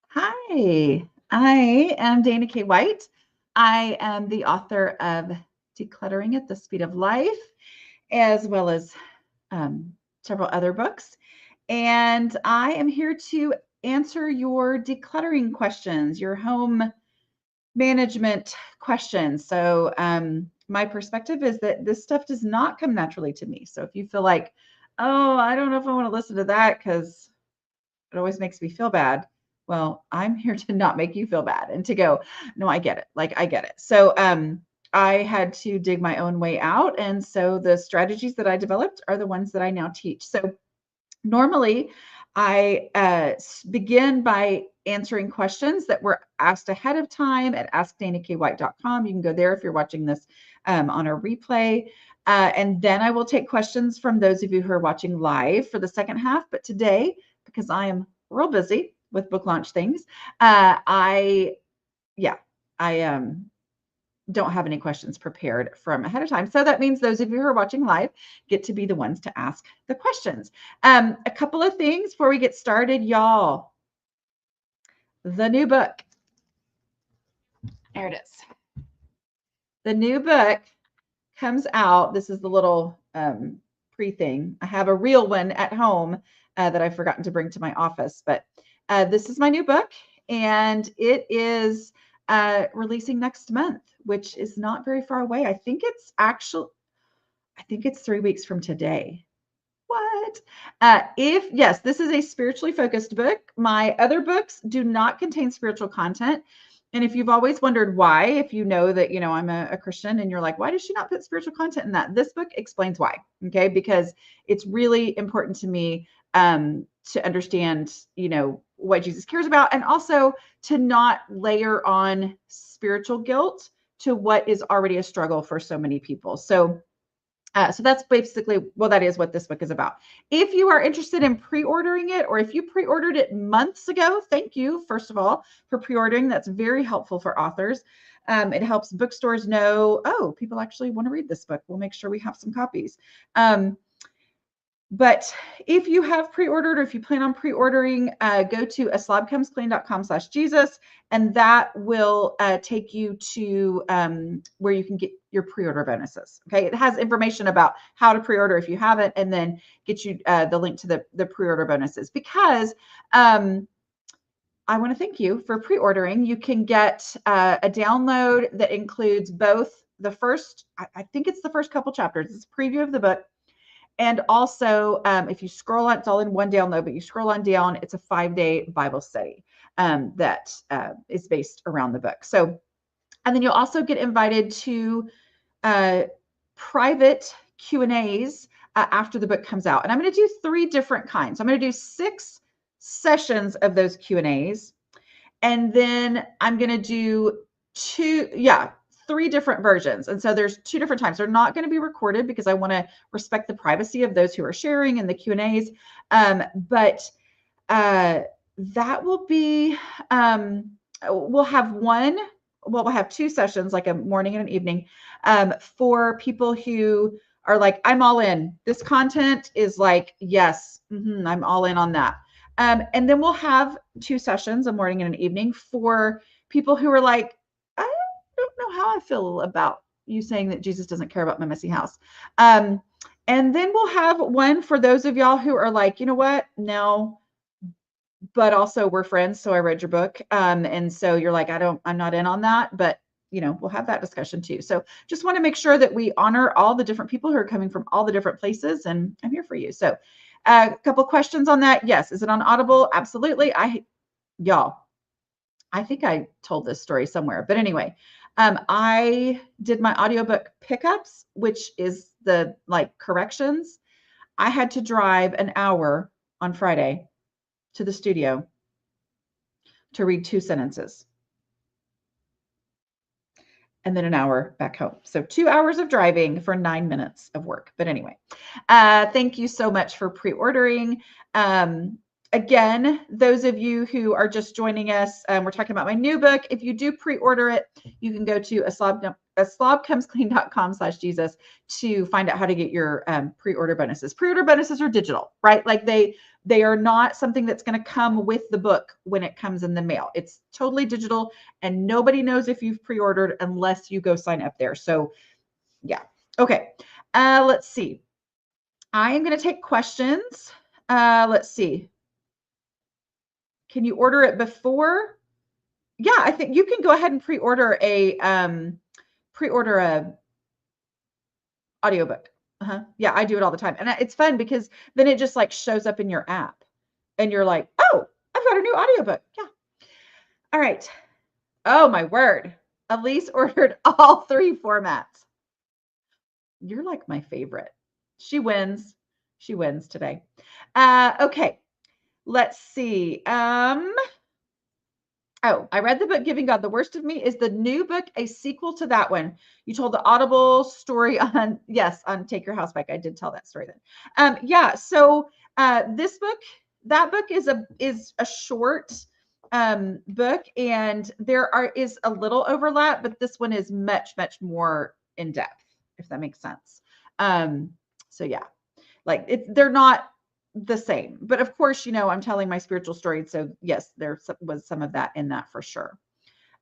Hi, I am Dana K. White. I am the author of Decluttering at the Speed of Life, as well as um, several other books. And I am here to answer your decluttering questions, your home management questions. My perspective is that this stuff does not come naturally to me. So, if you feel like, oh, I don't know if I want to listen to that because it always makes me feel bad. Well, I'm here to not make you feel bad and to go, no, I get it. Like I get it. I had to dig my own way out. And so the strategies that I developed are the ones that I now teach. So normally I begin by answering questions that were asked ahead of time at askdanakWhite.com. You can go there if you're watching this on a replay. And then I will take questions from those of you who are watching live for the second half. But today, because I am real busy with book launch things, I don't have any questions prepared from ahead of time. So that means those of you who are watching live get to be the ones to ask the questions. A couple of things before we get started, y'all. The new book. There it is. The new book comes out. This is the little pre-thing. I have a real one at home that I've forgotten to bring to my office, but this is my new book, and it is releasing next month, which is not very far away. I think it's 3 weeks from today. What? Yes, this is a spiritually focused book. My other books do not contain spiritual content. And if you've always wondered why, if you know that, I'm a Christian and you're like, why does she not put spiritual content in that? This book explains why. Okay. Because it's really important to me to understand, what Jesus cares about, and also to not layer on spiritual guilt to what is already a struggle for so many people. So that's basically, that is what this book is about. If you are interested in pre-ordering it, or if you pre-ordered it months ago, thank you, first of all, for pre-ordering. That's very helpful for authors. It helps bookstores know, oh, people actually want to read this book. We'll make sure we have some copies. But if you have pre-ordered, or if you plan on pre-ordering, go to aslobcomesclean.com/Jesus, and that will take you to where you can get your pre-order bonuses. Okay, it has information about how to pre-order if you haven't, and then get you the link to the pre-order bonuses. Because I want to thank you for pre-ordering. You can get a download that includes both the first, I think it's the first couple chapters. It's a preview of the book. And also, if you scroll on, it's all in one download, but you scroll on down, it's a 5-day Bible study that is based around the book. So, and then you'll also get invited to private Q&As after the book comes out. And I'm going to do 3 different kinds. I'm going to do 6 sessions of those Q&As. And then I'm going to do 3 different versions. And so there's 2 different times. They're not going to be recorded because I want to respect the privacy of those who are sharing in the Q&As. But that will be, we'll have 2 sessions, like a morning and an evening, for people who are like, I'm all in. This content is like, yes, I'm all in on that. And then we'll have 2 sessions, a morning and an evening, for people who are like, I don't know how I feel about you saying that Jesus doesn't care about my messy house. And then we'll have one for those of y'all who are like, you know what? No, but also we're friends. So I read your book. And so you're like, I'm not in on that, but we'll have that discussion too. So just want to make sure that we honor all the different people who are coming from all the different places, and I'm here for you. So a couple questions on that. Yes. Is it on Audible? Absolutely. Y'all, I think I told this story somewhere, but anyway, I did my audiobook pickups, which is the corrections. I had to drive an hour on Friday to the studio to read 2 sentences, and then an hour back home. So 2 hours of driving for 9 minutes of work. But anyway, thank you so much for pre-ordering. Again, those of you who are just joining us, we're talking about my new book. If you do pre-order it, you can go to aslobcomesclean.com/Jesus to find out how to get your pre-order bonuses. Pre-order bonuses are digital, right? Like They are not something that's going to come with the book when it comes in the mail. It's totally digital, and nobody knows if you've pre-ordered unless you go sign up there. So yeah. Okay. Let's see. I am going to take questions. Let's see. Can you order it before? Yeah, I think you can go ahead and pre-order a audiobook. Yeah, I do it all the time. And it's fun because then it just like shows up in your app and you're like, oh, I've got a new audiobook. Yeah. All right. Oh my word. Elise ordered all 3 formats. You're like my favorite. She wins. She wins today. Okay. Let's see. Oh, I read the book Giving God the Worst of Me. Is the new book a sequel to that one? You told the Audible story on, yes, on Take Your House Back. I did tell that story then. Yeah, so this book, that book is a short book, and is a little overlap, but this one is much, much more in depth, if that makes sense. So yeah, like they're not the same. But of course, I'm telling my spiritual story. So yes, there was some of that in that for sure.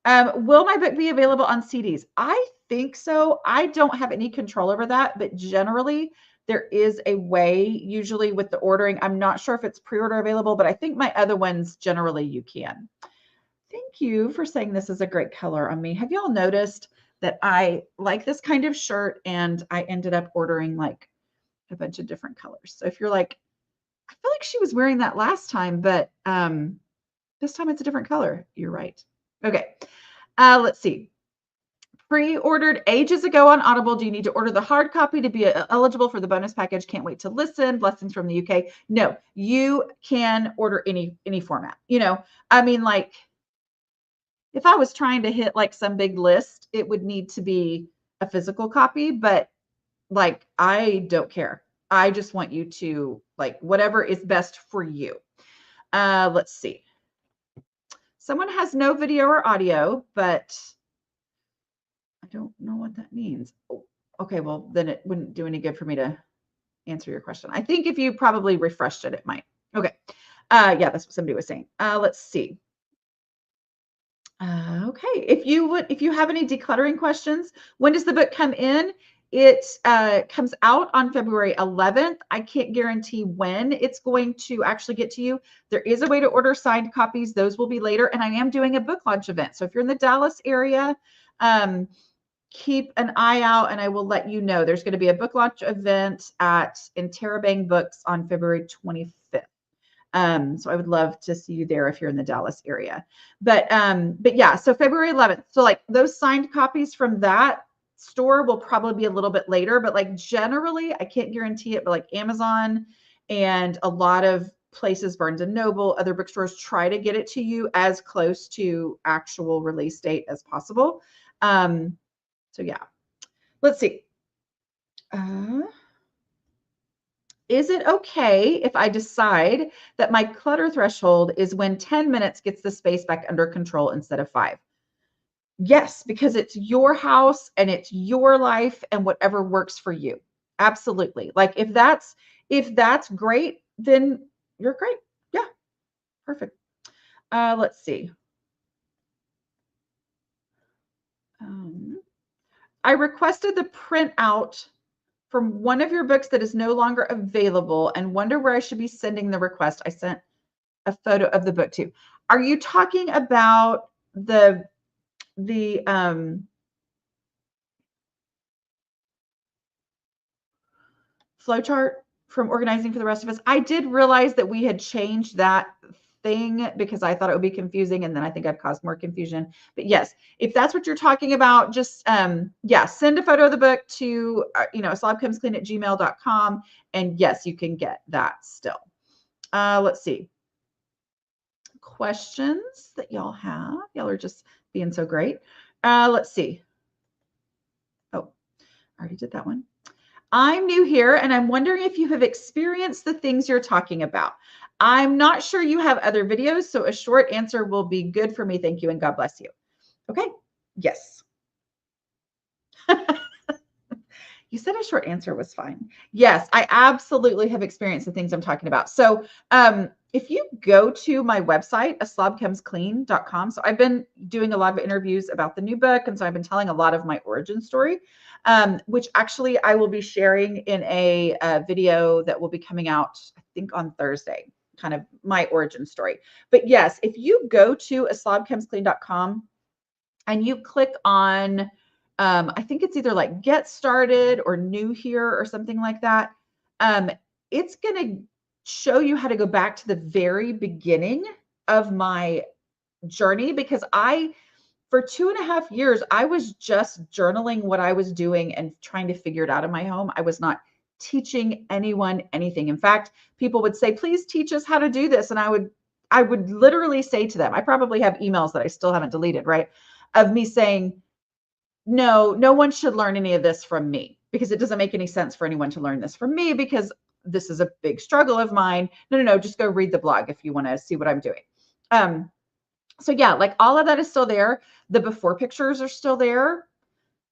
Will my book be available on CDs? I think so. I don't have any control over that, but generally there is a way, usually with the ordering. I'm not sure if it's pre-order available, but I think my other ones, generally you can. Thank you for saying this is a great color on me. Have y'all noticed that I like this kind of shirt and I ended up ordering like a bunch of different colors? So if you're like, I feel like she was wearing that last time, but this time it's a different color. You're right. Okay. Let's see. Pre-ordered ages ago on Audible. Do you need to order the hard copy to be eligible for the bonus package? Can't wait to listen. Blessings from the UK. No, you can order any format. I mean, like if I was trying to hit like some big list, it would need to be a physical copy, but like I don't care. I just want you to like whatever is best for you. Let's see. Someone has no video or audio, but I don't know what that means. Oh, okay, well, then it wouldn't do any good for me to answer your question. I think if you probably refreshed it, it might. Okay. Yeah, that's what somebody was saying. Let's see. Okay. If you have any decluttering questions, when does the book come in? It comes out on February 11th. I can't guarantee when it's going to actually get to you. There is a way to order signed copies. Those will be later. And I am doing a book launch event. So if you're in the Dallas area, keep an eye out and I will let you know. There's going to be a book launch event in Terabang Books on February 25th. So I would love to see you there if you're in the Dallas area. But yeah, so February 11th. So like those signed copies from that store will probably be a little bit later, but like generally, I can't guarantee it, but like Amazon and a lot of places, Barnes and Noble, other bookstores try to get it to you as close to actual release date as possible. So yeah, let's see. Is it okay if I decide that my clutter threshold is when 10 minutes gets the space back under control instead of 5? Yes, because it's your house and it's your life and whatever works for you. Absolutely. Like if that's great, then you're great. Yeah, perfect. Let's see. I requested the printout from one of your books that is no longer available and wonder where I should be sending the request. I sent a photo of the book too. Are you talking about the flowchart from Organizing for the Rest of Us? I did realize that we had changed that thing because I thought it would be confusing, and then I think I've caused more confusion. But yes, if that's what you're talking about, just yeah, send a photo of the book to slobcomesclean@gmail.com, and yes, you can get that still. Let's see. Questions that y'all have. Y'all are just being so great. Let's see. Oh, I already did that one. I'm new here and I'm wondering if you have experienced the things you're talking about. I'm not sure you have other videos, so a short answer will be good for me. Thank you and God bless you. Okay. Yes. You said a short answer was fine. Yes, I absolutely have experienced the things I'm talking about. So if you go to my website, aslobcomesclean.com, so I've been doing a lot of interviews about the new book. And so I've been telling a lot of my origin story, which actually I will be sharing in a video that will be coming out, I think on Thursday, kind of my origin story. But yes, if you go to aslobcomesclean.com and you click on, I think it's either like get started or new here or something like that. It's going to show you how to go back to the very beginning of my journey, because for 2.5 years, I was just journaling what I was doing and trying to figure it out in my home. I was not teaching anyone anything. In fact, people would say, please teach us how to do this. And I would literally say to them, I probably have emails that I still haven't deleted, right? Of me saying, no one should learn any of this from me, because it doesn't make any sense for anyone to learn this from me, because this is a big struggle of mine. No, just go read the blog if you want to see what I'm doing. So yeah, like all of that is still there. The before pictures are still there,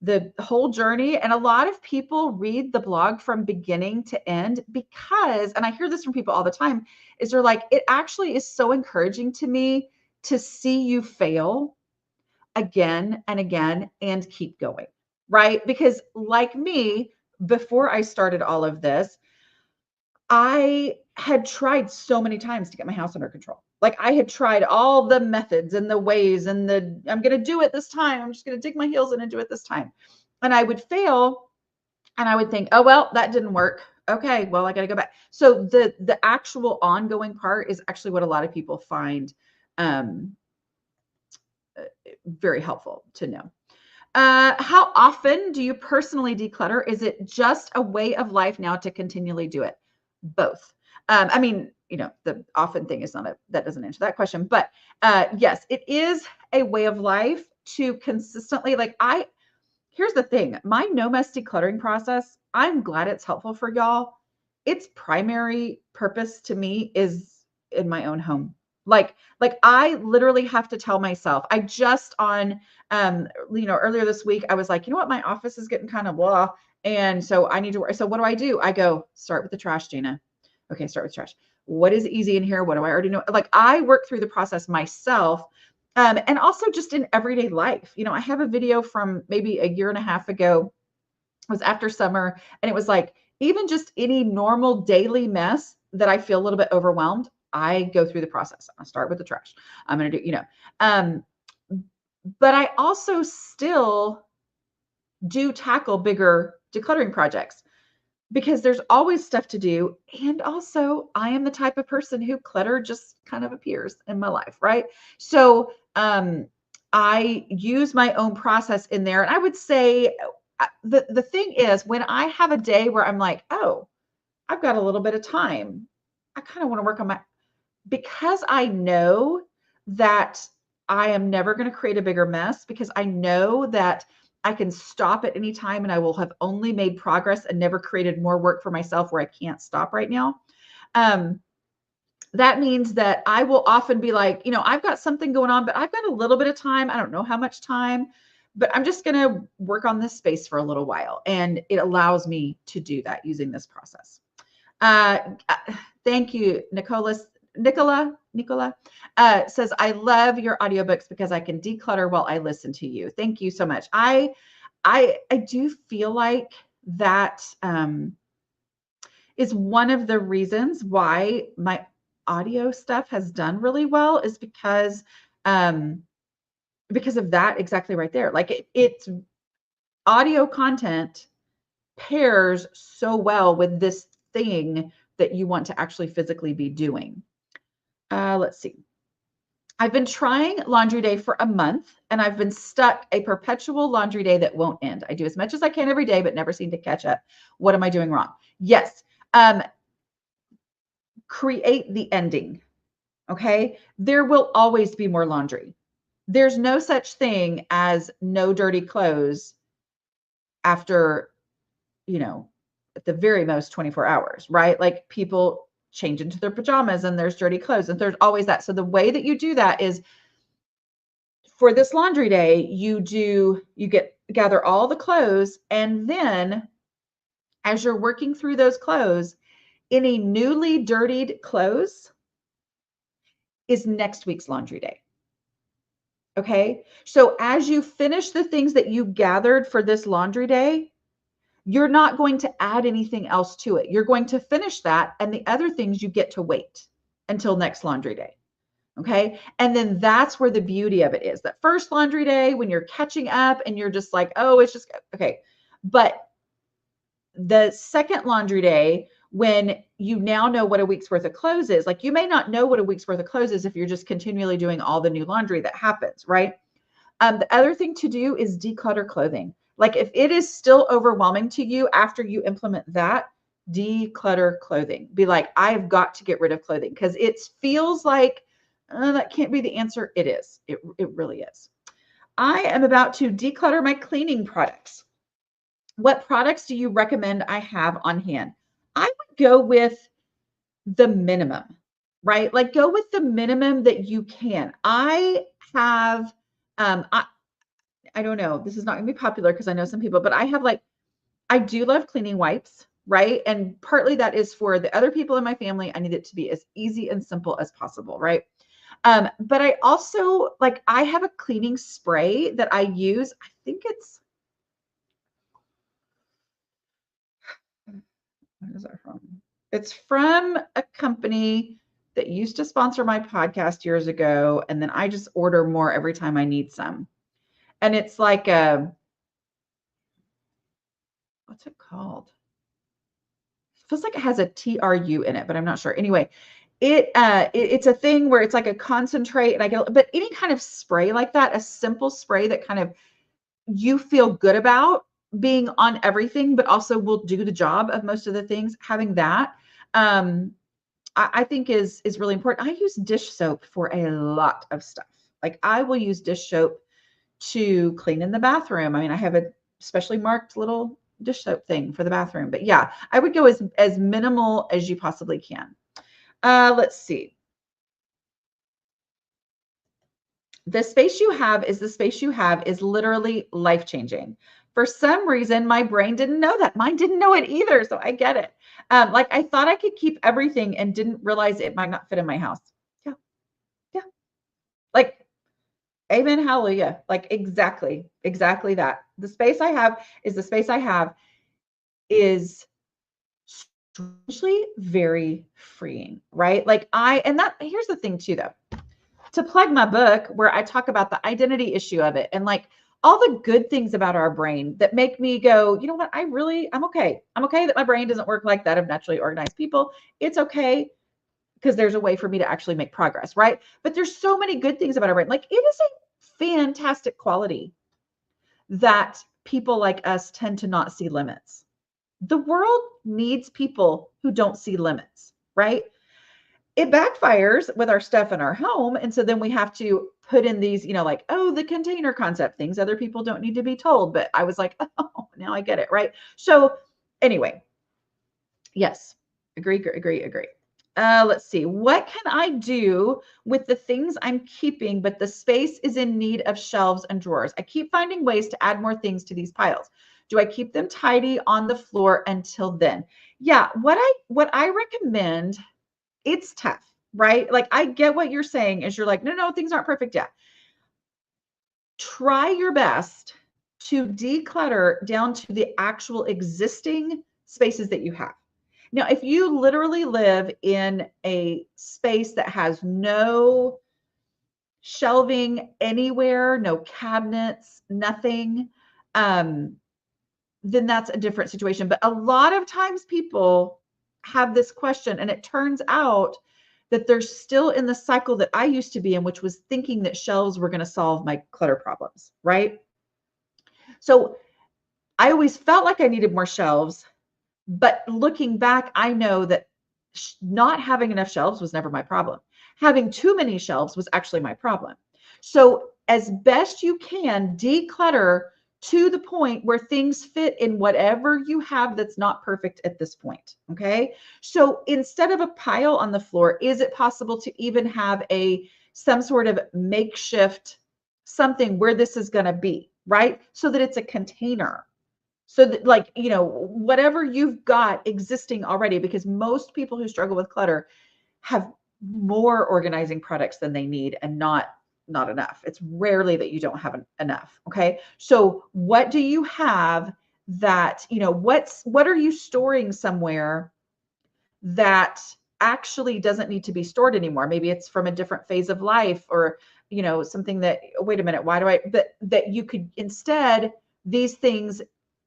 the whole journey. And a lot of people read the blog from beginning to end because, and I hear this from people all the time, is they're like, it actually is so encouraging to me to see you fail again and again and keep going, right? Because like me, before I started all of this, I had tried so many times to get my house under control. Like I had tried all the methods and the ways and I'm going to do it this time. I'm just going to dig my heels in and do it this time. And I would fail and I would think, oh, well, that didn't work. Okay, well, I got to go back. So the actual ongoing part is actually what a lot of people find very helpful to know. How often do you personally declutter? Is it just a way of life now to continually do it? Both. I mean, the often thing is that doesn't answer that question, but yes, it is a way of life to consistently, here's the thing, my no mess decluttering process, I'm glad it's helpful for y'all. Its primary purpose to me is in my own home. Like I literally have to tell myself, I just on, earlier this week, I was like, you know what? My office is getting kind of blah. And so I need to work. So what do? I go start with the trash, Gina. Okay. Start with trash. What is easy in here? What do I already know? Like I work through the process myself. And also just in everyday life, I have a video from maybe a year and a half ago. It was after summer. And it was like, even just any normal daily mess that I feel a little bit overwhelmed, I go through the process. I'll start with the trash. I'm going to do, but I also still do tackle bigger decluttering projects because there's always stuff to do. And also I am the type of person who clutter just kind of appears in my life. Right. So, I use my own process in there. And I would say the thing is, when I have a day where I'm like, oh, I've got a little bit of time, I kind of want to work on because I know that I am never going to create a bigger mess, because I know that I can stop at any time and I will have only made progress and never created more work for myself where I can't stop right now. That means that I will often be like, I've got something going on, but I've got a little bit of time. I don't know how much time, but I'm just going to work on this space for a little while. And it allows me to do that using this process. Thank you, Nicola says, I love your audiobooks because I can declutter while I listen to you. Thank you so much. I do feel like that is one of the reasons why my audio stuff has done really well, is because of that exactly right there. Like it's audio content pairs so well with this thing that you want to actually physically be doing. Let's see. I've been trying laundry day for a month and I've been stuck a perpetual laundry day that won't end. I do as much as I can every day, but never seem to catch up. What am I doing wrong? Yes. Create the ending. Okay. There will always be more laundry. There's no such thing as no dirty clothes after, at the very most 24 hours, right? Like people change into their pajamas and there's dirty clothes and there's always that. So the way that you do that is, for this laundry day, you gather all the clothes and then as you're working through those clothes, any newly dirtied clothes is next week's laundry day. Okay. So as you finish the things that you gathered for this laundry day, you're not going to add anything else to it. You're going to finish that, and the other things you get to wait until next laundry day. Okay. And then that's where the beauty of it is. That first laundry day, when you're catching up and you're just like, oh, it's just okay. But the second laundry day, when you now know what a week's worth of clothes is, like you may not know what a week's worth of clothes is if you're just continually doing all the new laundry that happens, right? The other thing to do is declutter clothing. Like if it is still overwhelming to you after you implement that, declutter clothing. Be like, I've got to get rid of clothing because it feels like that can't be the answer. It is. It really is. I am about to declutter my cleaning products. What products do you recommend I have on hand? I would go with the minimum, right? Like go with the minimum that you can. I have, I don't know, this is not gonna be popular because I know some people, but I have I do love cleaning wipes, right? And partly that is for the other people in my family. I need it to be as easy and simple as possible, right? But I also I have a cleaning spray that I use. I think it's, what is that from? It's from a company that used to sponsor my podcast years ago. And then I just order more every time I need some. And it's like what's it called? It feels like it has a TRU in it, but I'm not sure. Anyway, it's a thing where it's like a concentrate and but any kind of spray like that, a simple spray that kind of you feel good about being on everything, but also will do the job of most of the things, having that, I think is really important. I use dish soap for a lot of stuff. Like I will use dish soap to clean in the bathroom. I mean, I have a specially marked little dish soap thing for the bathroom. But yeah, I would go as minimal as you possibly can. Let's see. The space you have is literally life-changing. For some reason, my brain didn't know that. Mine didn't know it either. So I get it. Like I thought I could keep everything and didn't realize it might not fit in my house. Yeah. Yeah. Like, amen. Hallelujah. Like exactly that. The space I have is strangely very freeing, right? Here's the thing too, though. To plug my book where I talk about the identity issue of it and all the good things about our brain that make me go, you know what? I'm okay. I'm okay that my brain doesn't work like that of naturally organized people. It's okay because there's a way for me to actually make progress, right? But there's so many good things about our brain. Like it is a fantastic quality that people like us tend to not see limits. The world needs people who don't see limits, right? It backfires with our stuff in our home. And so then we have to put in these, the container concept, things other people don't need to be told. But I was like, oh, now I get it. Right. So anyway, yes, agree. Let's see. What can I do with the things I'm keeping, but the space is in need of shelves and drawers? I keep finding ways to add more things to these piles. Do I keep them tidy on the floor until then? Yeah, what I recommend, it's tough, right? Like I get what you're saying is you're like, no, things aren't perfect yet. Try your best to declutter down to the actual existing spaces that you have. Now, if you literally live in a space that has no shelving anywhere, no cabinets, nothing, then that's a different situation. But a lot of times people have this question, and it turns out that they're still in the cycle that I used to be in, which was thinking that shelves were going to solve my clutter problems, right? So I always felt like I needed more shelves. But looking back, I know that not having enough shelves was never my problem. Having too many shelves was actually my problem. So as best you can, declutter to the point where things fit in whatever you have that's not perfect at this point. Okay. So instead of a pile on the floor, is it possible to even have some sort of makeshift something where this is going to be, right? So that it's a container. So that, like, you know, whatever you've got existing already, because most people who struggle with clutter have more organizing products than they need and not enough. It's rarely that you don't have enough. Okay. So what do you have that, you know, what are you storing somewhere that actually doesn't need to be stored anymore? Maybe it's from a different phase of life, or, you know, something that, wait a minute, why do I, that you could instead, these things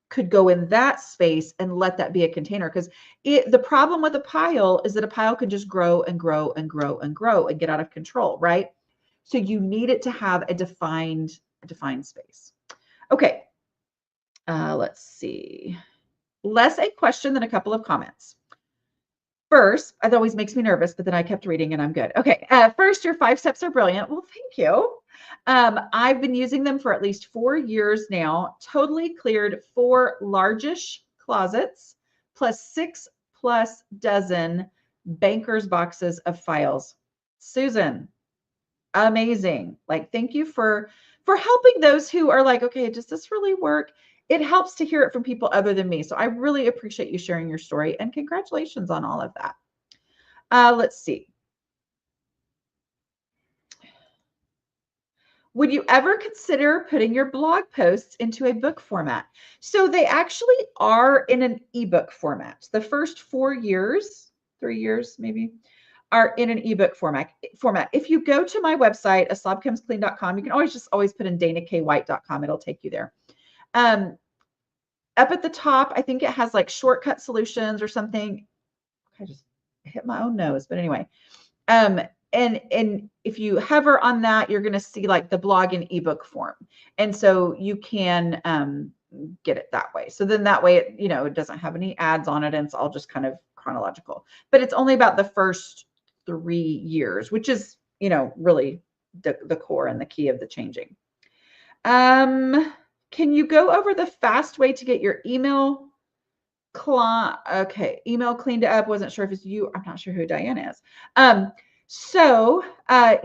could go in that space and let that be a container. Because the problem with a pile is that a pile can just grow and grow and grow and grow and get out of control, right? So you need it to have a defined space. Okay, let's see. Less a question than a couple of comments. First, it always makes me nervous, but then I kept reading and I'm good. Okay, first, your 5 steps are brilliant. Well, thank you. I've been using them for at least 4 years now. Totally cleared 4 largish closets, plus 6 plus dozen banker's boxes of files. Susan, amazing. Like, thank you for helping those who are like, okay, does this really work? It helps to hear it from people other than me. So I really appreciate you sharing your story, and congratulations on all of that. Let's see. Would you ever consider putting your blog posts into a book format? So they actually are in an ebook format. The first 4 years, 3 years maybe, are in an ebook format. If you go to my website, aslobcomesclean.com, you can always put in danakwhite.com. It'll take you there. Up at the top, I think it has like shortcut solutions or something. I just hit my own nose, but anyway. And if you hover on that, you're going to see like the blog in ebook form. And so you can get it that way. So then that way, it, you know, it doesn't have any ads on it, and it's all just kind of chronological. But it's only about the first 3 years, which is, you know, really the core and the key of the changing. Can you go over the fast way to get your email email cleaned up? Wasn't sure if it's you. I'm not sure who Diane is.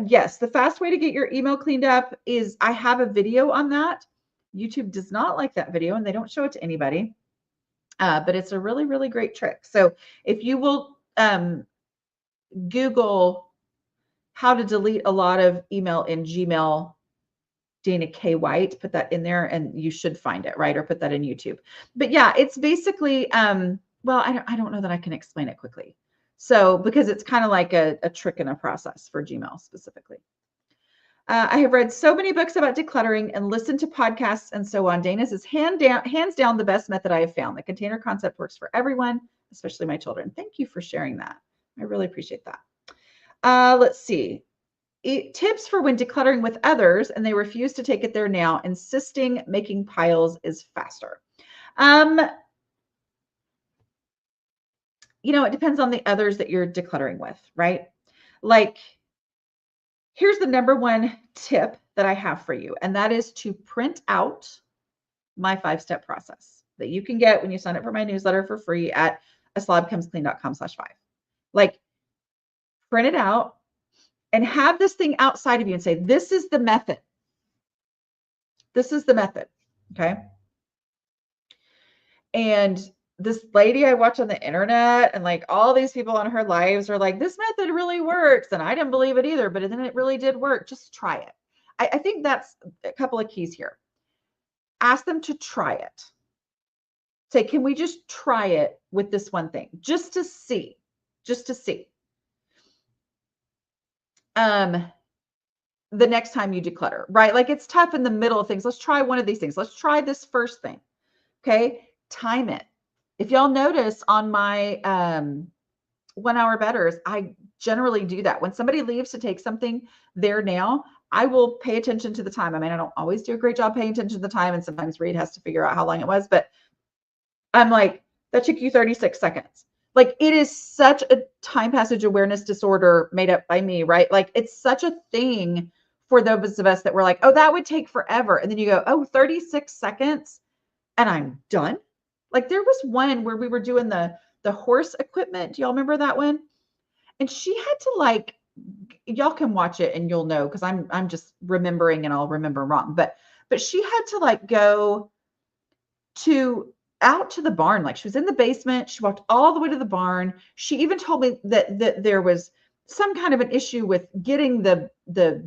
Yes, the fast way to get your email cleaned up is, I have a video on that. YouTube does not like that video, and they don't show it to anybody. But it's a really, really great trick. So if you will Google how to delete a lot of email in Gmail, Dana K. White, put that in there and you should find it, right? Or put that in YouTube. But yeah, it's basically, well, I don't know that I can explain it quickly. So, because it's kind of like a trick and a process for Gmail specifically. I have read so many books about decluttering and listened to podcasts and so on. Dana's is hands down the best method I have found. The container concept works for everyone, especially my children. Thank you for sharing that. I really appreciate that. Let's see. Tips for when decluttering with others and they refuse to take it there now, insisting making piles is faster. You know, it depends on the others that you're decluttering with, right? Like, here's the number one tip that I have for you, and that is to print out my 5-step process that you can get when you sign up for my newsletter for free at aslobcomesclean.com/5. Like, print it out and have this thing outside of you and say, this is the method. This is the method. Okay. And this lady I watch on the internet, and like all these people on her lives are like, this method really works. And I didn't believe it either, but then it really did work. Just try it. I think that's a couple of keys here. Ask them to try it. Say, can we just try it with this one thing? Just to see. Just to see. The next time you declutter, right? Like, it's tough in the middle of things. Let's try one of these things. Let's try this first thing. Okay. Time it. If y'all notice on my 1 hour betters, I generally do that. When somebody leaves to take something there now, I will pay attention to the time. I mean, I don't always do a great job paying attention to the time, and sometimes Reed has to figure out how long it was, but I'm like, that took you 36 seconds. Like, it is such a time passage awareness disorder made up by me, right? Like, it's such a thing for those of us that were like, oh, that would take forever. And then you go, oh, 36 seconds and I'm done. Like, there was one where we were doing the horse equipment. Do y'all remember that one? And she had to, like, y'all can watch it and you'll know, because I'm just remembering and I'll remember wrong. But she had to like go to out to the barn. Like she was in the basement. She walked all the way to the barn. She even told me that there was some kind of an issue with getting the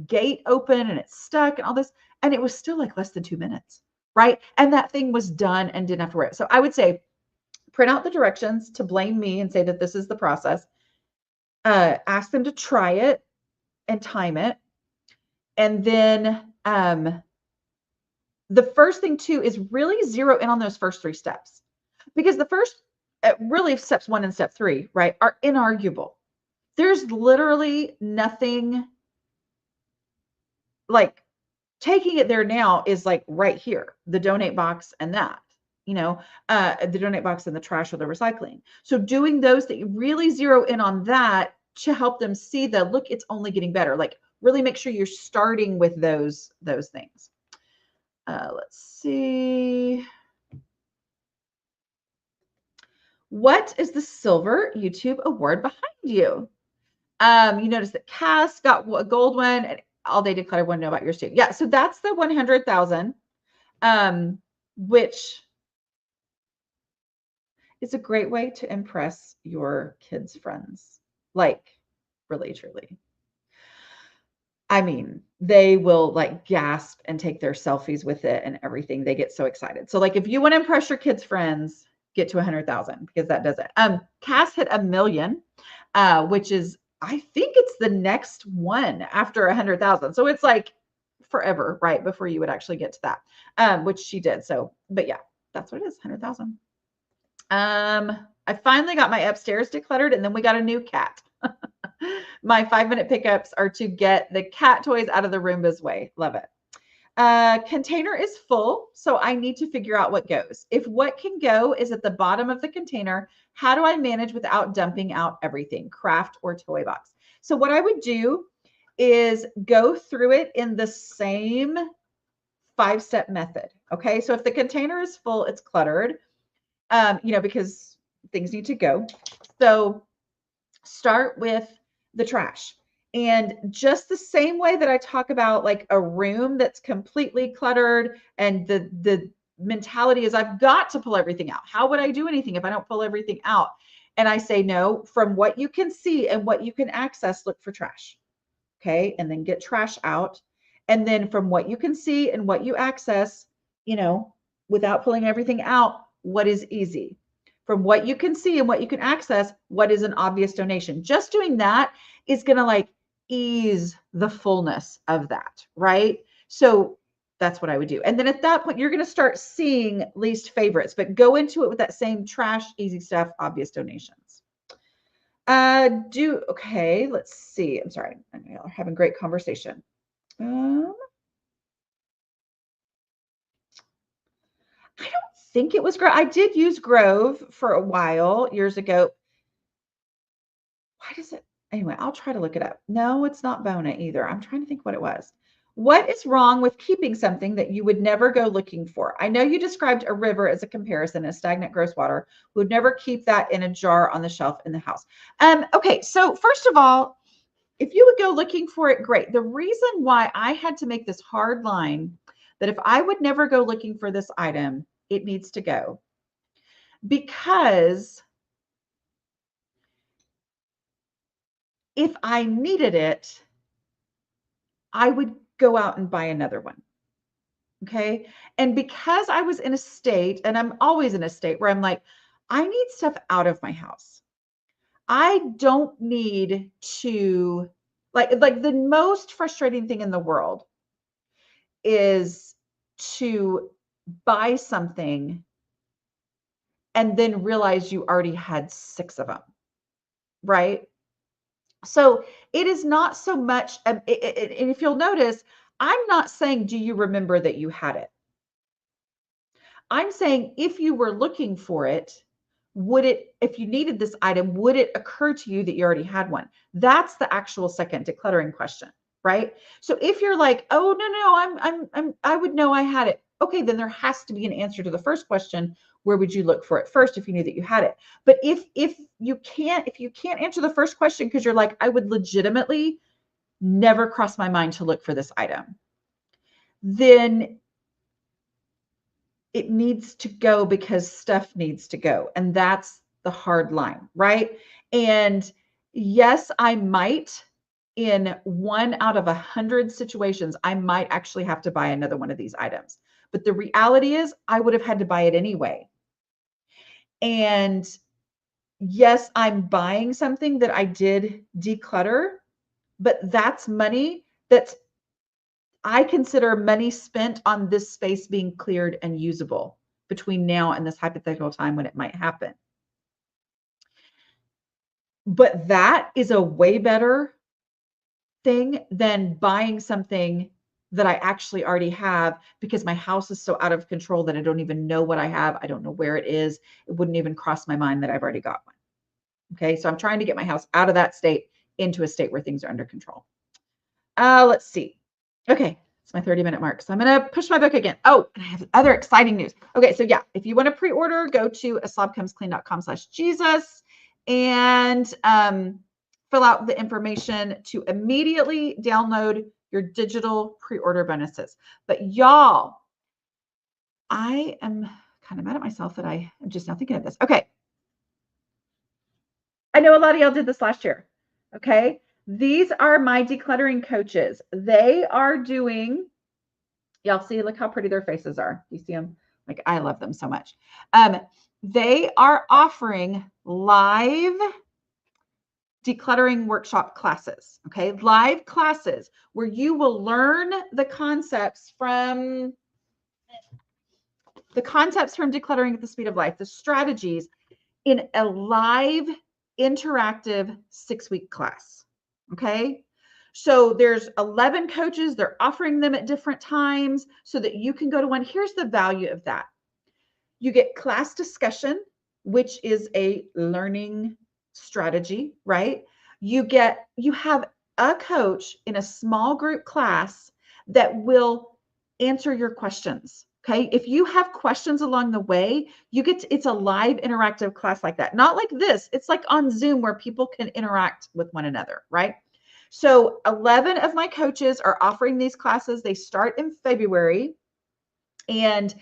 gate open and it's stuck and all this. And it was still like less than 2 minutes, right? And that thing was done and didn't have to wear it. So I would say print out the directions to blame me and say that this is the process. Ask them to try it and time it. And then the first thing too is really zero in on those first 3 steps, because the first really steps 1 and step 3, right, are inarguable. There's literally nothing like taking it there now is like right here, the donate box and that, the donate box and the trash or the recycling. So doing those that you really zero in on that to help them see that, look, it's only getting better. Like really make sure you're starting with those things. Let's see. What is the silver YouTube award behind you? You notice that Cass got a gold one, and All Day Declutter want to know about yours too. Yeah, so that's the 100,000, which is a great way to impress your kids' friends. Like, really, truly. I mean, they will like gasp and take their selfies with it and everything. They get so excited. So like if you want to impress your kids' friends, get to 100,000 because that does it. Cass hit 1 million, which is, I think it's the next one after 100,000. So it's like forever, right, before you would actually get to that, which she did. So, but yeah, that's what it is, 100,000. I finally got my upstairs decluttered, and then we got a new cat. My 5-minute pickups are to get the cat toys out of the Roomba's way. Love it. Container is full, so I need to figure out what goes. If what can go is at the bottom of the container, how do I manage without dumping out everything, craft or toy box? So what I would do is go through it in the same 5-step method. Okay, so if the container is full, it's cluttered, because things need to go. So start with the trash. And just the same way that I talk about like a room that's completely cluttered and the mentality is I've got to pull everything out. How would I do anything if I don't pull everything out? And I say, no, from what you can see and what you can access, look for trash. Okay. And then get trash out. And then from what you can see and what you access, without pulling everything out, what is easy? From what you can see and what you can access, what is an obvious donation? Just doing that is going to like ease the fullness of that, right? So that's what I would do. And then at that point, you're going to start seeing least favorites, but go into it with that same trash, easy stuff, obvious donations. Okay, let's see. I'm sorry. I'm having great conversation. I don't think it was Grove. I did use Grove for a while years ago. Why does it? Anyway, I'll try to look it up. No, it's not Bona either. I'm trying to think what it was. What is wrong with keeping something that you would never go looking for? I know you described a river as a comparison, a stagnant gross water. We would never keep that in a jar on the shelf in the house. Okay, so first of all, if you would go looking for it, great. The reason why I had to make this hard line that if I would never go looking for this item, it needs to go. Because if I needed it, I would go out and buy another one. Okay. And because I was in a state, and I'm always in a state where I'm like, I need stuff out of my house. I don't need to, like the most frustrating thing in the world is to buy something and then realize you already had 6 of them, right? So it is not so much, and if you'll notice, I'm not saying, do you remember that you had it? I'm saying if you were looking for it, if you needed this item, would it occur to you that you already had one? That's the actual second decluttering question, right? So if you're like, oh, no, I would know I had it. Okay, then there has to be an answer to the first question. Where would you look for it first if you knew that you had it? But if you can't answer the first question because you're like, I would legitimately never cross my mind to look for this item, then it needs to go because stuff needs to go. And that's the hard line, right? And yes, I might, in 1 out of 100 situations, I might actually have to buy another one of these items. But the reality is, I would have had to buy it anyway. And yes, I'm buying something that I did declutter, but that's money that's I consider money spent on this space being cleared and usable between now and this hypothetical time when it might happen. But that is a way better thing than buying something that I actually already have because my house is so out of control that I don't even know what I have. I don't know where it is. It wouldn't even cross my mind that I've already got one. Okay. So I'm trying to get my house out of that state into a state where things are under control. Let's see. Okay. It's my 30-minute mark. So I'm going to push my book again. Oh, and I have other exciting news. Okay. So yeah, if you want to pre-order, go to aslobcomesclean.com/Jesus and fill out the information to immediately download your digital pre-order bonuses. But y'all, I am kind of mad at myself that I am just now thinking of this. Okay. I know a lot of y'all did this last year. Okay. These are my decluttering coaches. They are doing, y'all see, look how pretty their faces are. You see them? Like, I love them so much. They are offering live decluttering workshop classes. Okay. Live classes where you will learn the concepts from decluttering at the speed of life, the strategies in a live interactive 6-week class. Okay. So there's 11 coaches. They're offering them at different times so that you can go to one. Here's the value of that. You get class discussion, which is a learning strategy, right? You have a coach in a small group class that will answer your questions. Okay. If you have questions along the way, it's a live interactive class like that. Not like this. It's like on Zoom where people can interact with one another, right? So 11 of my coaches are offering these classes. They start in February. And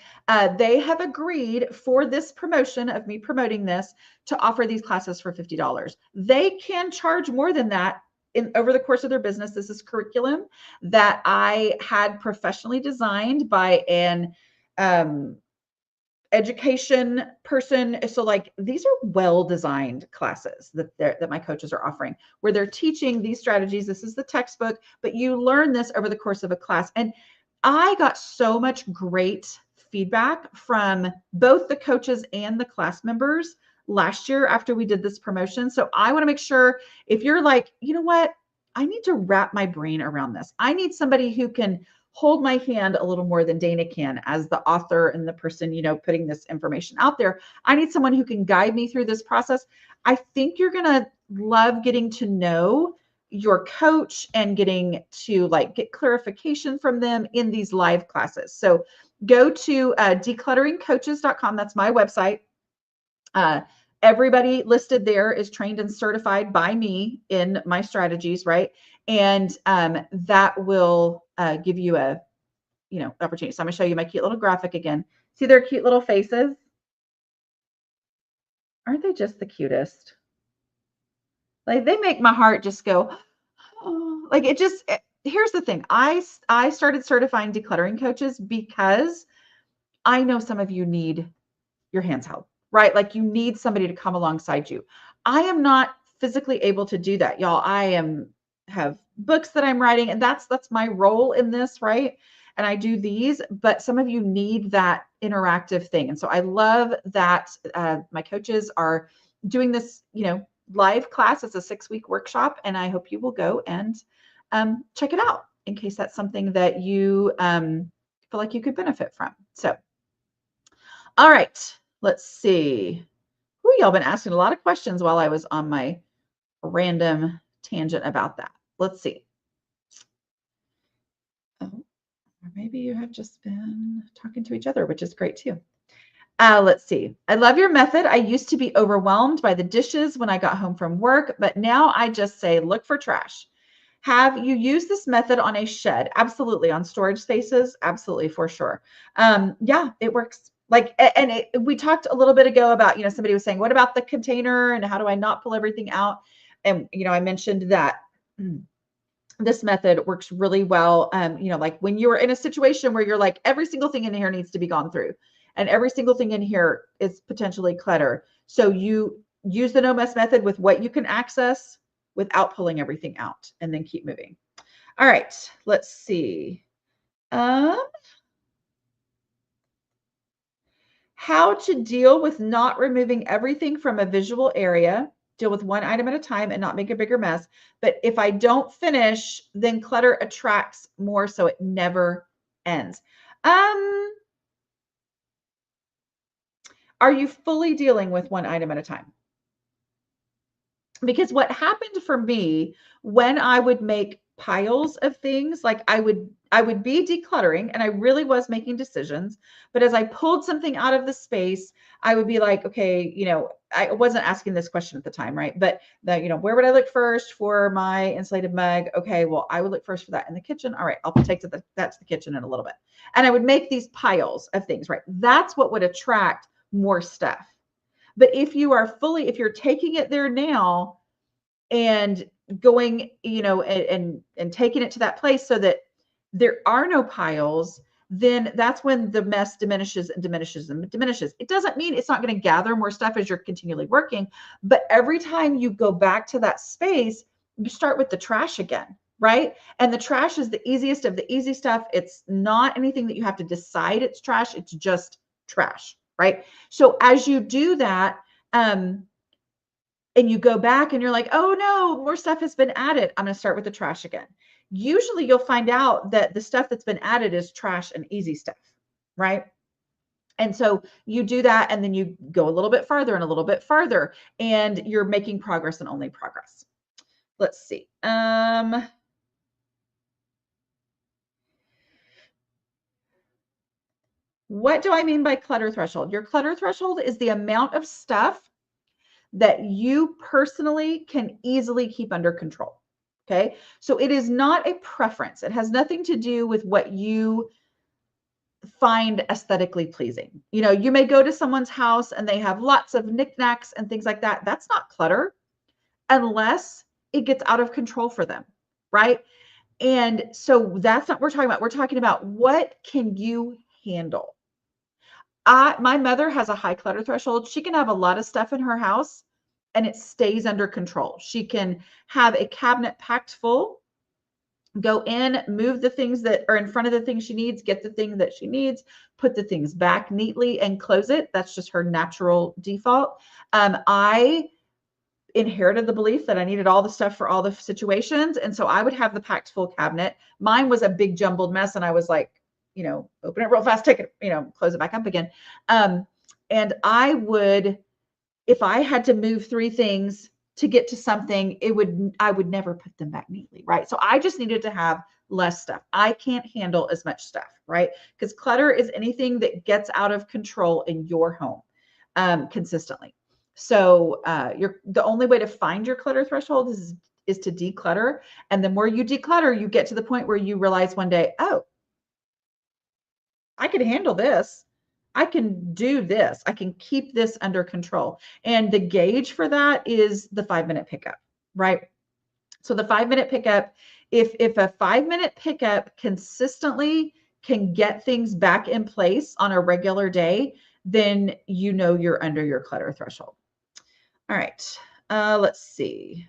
they have agreed for this promotion of me promoting this to offer these classes for $50. They can charge more than that over the course of their business. This is curriculum that I had professionally designed by an education person. So like these are well-designed classes that my coaches are offering where they're teaching these strategies. This is the textbook, but you learn this over the course of a class. And I got so much great feedback from both the coaches and the class members last year after we did this promotion. So I want to make sure if you're like, you know what, I need to wrap my brain around this. I need somebody who can hold my hand a little more than Dana can as the author and the person, putting this information out there. I need someone who can guide me through this process. I think you're going to love getting to know your coach and getting to get clarification from them in these live classes. So go to declutteringcoaches.com. That's my website. Everybody listed there is trained and certified by me in my strategies, right? And that will give you a opportunity. So I'm gonna show you my cute little graphic again. See their cute little faces? Aren't they just the cutest? Like they make my heart just go, oh, like here's the thing. I started certifying decluttering coaches because I know some of you need your hands held, right? Like you need somebody to come alongside you. I am not physically able to do that, y'all. Have books that I'm writing, and that's my role in this, right? And I do these, but some of you need that interactive thing. And so I love that my coaches are doing this, live class. It's a 6-week workshop, and I hope you will go and check it out in case that's something that you feel like you could benefit from. So, all right, let's see. Ooh, y'all been asking a lot of questions while I was on my random tangent about that. Let's see. Oh, or maybe you have just been talking to each other, which is great too. Let's see. I love your method. I used to be overwhelmed by the dishes when I got home from work, but now I just say, look for trash. Have you used this method on a shed? Absolutely. On storage spaces? Absolutely, for sure. Yeah, it works Like, and we talked a little bit ago about, somebody was saying, what about the container and how do I not pull everything out? And, I mentioned that this method works really well. Like when you're in a situation where you're like, every single thing in here needs to be gone through and every single thing in here is potentially clutter. So you use the no mess method with what you can access without pulling everything out, and then keep moving. All right, let's see. How to deal with not removing everything from a visual area. Deal with one item at a time and not make a bigger mess. But if I don't finish, then clutter attracts more, so it never ends. Are you fully dealing with one item at a time? Because what happened for me when I would make piles of things, like I would be decluttering and I really was making decisions, but as I pulled something out of the space, I would be like, okay, I wasn't asking this question at the time, right? But where would I look first for my insulated mug? Okay, well, I would look first for that in the kitchen. All right, I'll take that's the kitchen in a little bit. And I would make these piles of things, right? That's what would attract more stuff. But if you're taking it there now and going, and taking it to that place so that there are no piles, then that's when the mess diminishes and diminishes and diminishes. It doesn't mean it's not going to gather more stuff as you're continually working, but every time you go back to that space, you start with the trash again, right? And the trash is the easiest of the easy stuff. It's not anything that you have to decide it's trash. It's just trash, right? So as you do that, and you go back and you're like, oh no, more stuff has been added, I'm going to start with the trash again. Usually you'll find out that the stuff that's been added is trash and easy stuff, right? And so you do that, and then you go a little bit farther and a little bit farther, and you're making progress and only progress. Let's see. What do I mean by clutter threshold? Your clutter threshold is the amount of stuff that you personally can easily keep under control. Okay. So it is not a preference. It has nothing to do with what you find aesthetically pleasing. You may go to someone's house and they have lots of knickknacks and things like that. That's not clutter unless it gets out of control for them. Right. And so that's not what we're talking about. We're talking about what can you handle? My mother has a high clutter threshold. She can have a lot of stuff in her house and it stays under control. She can have a cabinet packed full, go in, move the things that are in front of the things she needs, get the thing that she needs, put the things back neatly and close it. That's just her natural default. I inherited the belief that I needed all the stuff for all the situations. And so I would have the packed full cabinet. Mine was a big jumbled mess. And I was like, open it real fast, take it, close it back up again. And I would, if I had to move 3 things to get to something, I would never put them back neatly, right? So I just needed to have less stuff. I can't handle as much stuff, right? Because clutter is anything that gets out of control in your home consistently. So the only way to find your clutter threshold is to declutter. And the more you declutter, you get to the point where you realize one day, oh, I can handle this. I can do this. I can keep this under control. And the gauge for that is the 5-minute pickup, right? So the 5-minute pickup, if a 5-minute pickup consistently can get things back in place on a regular day, then you're under your clutter threshold. All right, let's see.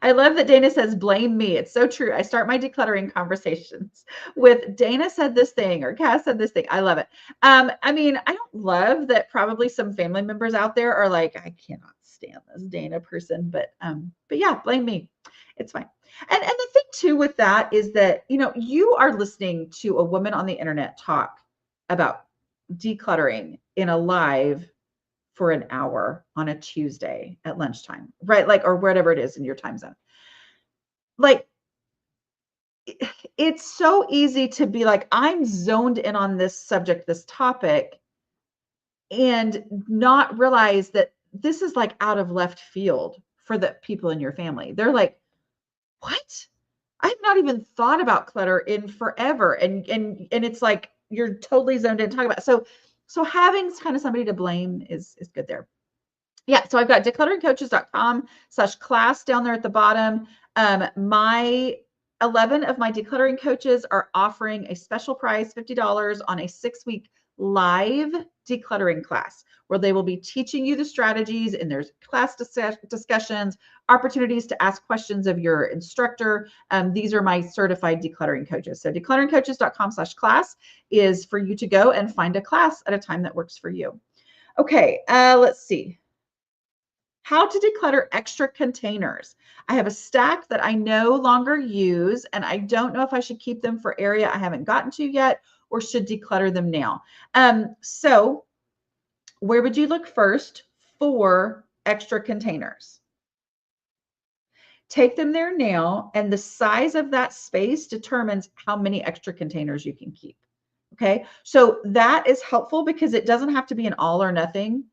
I love that Dana says, blame me. It's so true. I start my decluttering conversations with Dana said this thing or Cass said this thing. I love it. I mean, I don't love that probably some family members out there are like, I cannot stand this Dana person, but yeah, blame me. It's fine. And the thing too with that is that, you are listening to a woman on the internet talk about decluttering in a live for an hour on a Tuesday at lunchtime, right? Like, or whatever it is in your time zone. Like, it's so easy to be like, I'm zoned in on this subject, this topic, and not realize that this is like out of left field for the people in your family. They're like, what? I've not even thought about clutter in forever. And it's like, you're totally zoned in talking about. So having kind of somebody to blame is good there. Yeah, so I've got declutteringcoaches.com/class down there at the bottom. My 11 of my decluttering coaches are offering a special price, $50 on a 6-week live decluttering class where they will be teaching you the strategies, and there's class discussions, opportunities to ask questions of your instructor. These are my certified decluttering coaches. So declutteringcoaches.com/class is for you to go and find a class at a time that works for you. Okay, let's see. How to declutter extra containers. I have a stack that I no longer use, and I don't know if I should keep them for area I haven't gotten to yet or should declutter them now. So where would you look first for extra containers? Take them there now, and the size of that space determines how many extra containers you can keep. Okay, so that is helpful because it doesn't have to be an all or nothing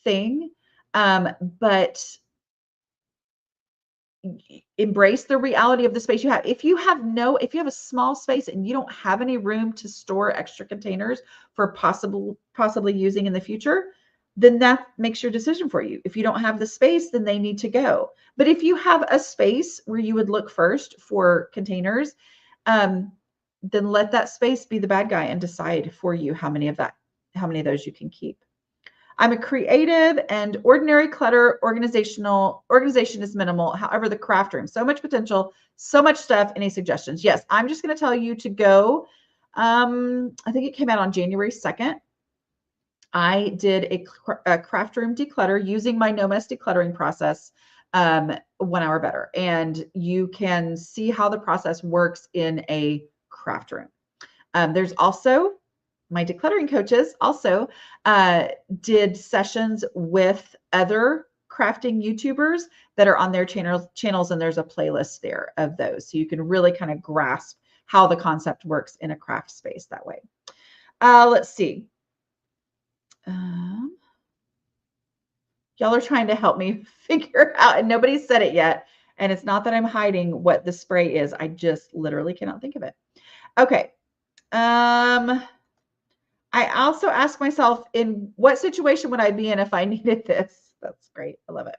thing. But embrace the reality of the space you have. If you have a small space and you don't have any room to store extra containers for possibly using in the future, then that makes your decision for you. If you don't have the space, then they need to go. But if you have a space where you would look first for containers, then let that space be the bad guy and decide for you how many of those you can keep. I'm a creative and ordinary clutter organization is minimal. However, the craft room, so much potential, so much stuff. Any suggestions? Yes, I'm just going to tell you to go. I think it came out on January 2nd. I did a craft room declutter using my No Mess decluttering process, 1 hour better. And you can see how the process works in a craft room. There's also my decluttering coaches also did sessions with other crafting YouTubers that are on their channels, and there's a playlist there of those. So you can really kind of grasp how the concept works in a craft space that way. Let's see. Y'all are trying to help me figure out, and nobody said it yet. And it's not that I'm hiding what the spray is. I just literally cannot think of it. Okay. I also ask myself, in what situation would I be in if I needed this? That's great. I love it.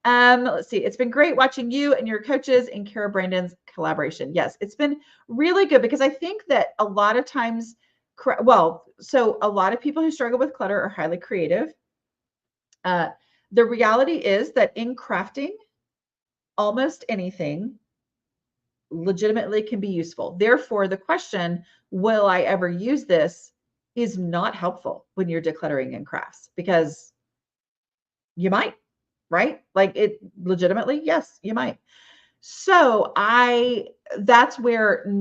Let's see. It's been great watching you and your coaches and Kara Brandon's collaboration. Yes, it's been really good because I think that a lot of times, so a lot of people who struggle with clutter are highly creative. The reality is that in crafting, almost anything legitimately can be useful. Therefore, the question, will I ever use this, is not helpful when you're decluttering in crafts, because you might, right? Like, it legitimately, yes, you might. So that's where,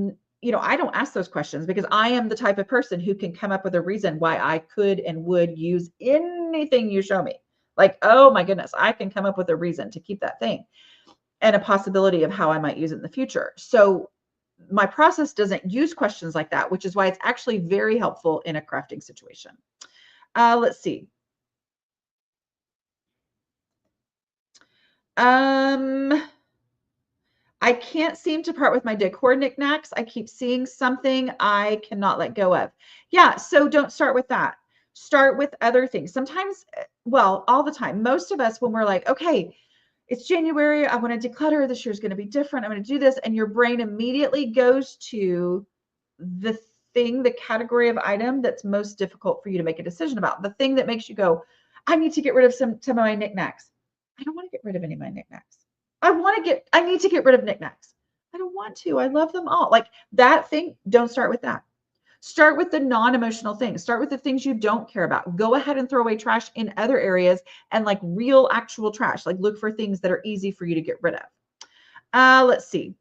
I don't ask those questions because I am the type of person who can come up with a reason why I could and would use anything you show me. Like, oh my goodness, I can come up with a reason to keep that thing and a possibility of how I might use it in the future. So my process doesn't use questions like that, which is why it's actually very helpful in a crafting situation. Let's see. I can't seem to part with my decor knickknacks. I keep seeing something I cannot let go of. Yeah, so don't start with that. Start with other things. Sometimes, well, all the time, most of us, when we're like, okay, it's January, I want to declutter, this year's going to be different, I'm going to do this, and your brain immediately goes to the category of item that's most difficult for you to make a decision about, the thing that makes you go, I need to get rid of some of my knickknacks. I don't want to get rid of any of my knickknacks. I need to get rid of knickknacks. I don't want to. I love them all. Like that thing, don't start with that. Start with the non-emotional things. Start with the things you don't care about. Go ahead and throw away trash in other areas, and like real actual trash. Like look for things that are easy for you to get rid of. Let's see.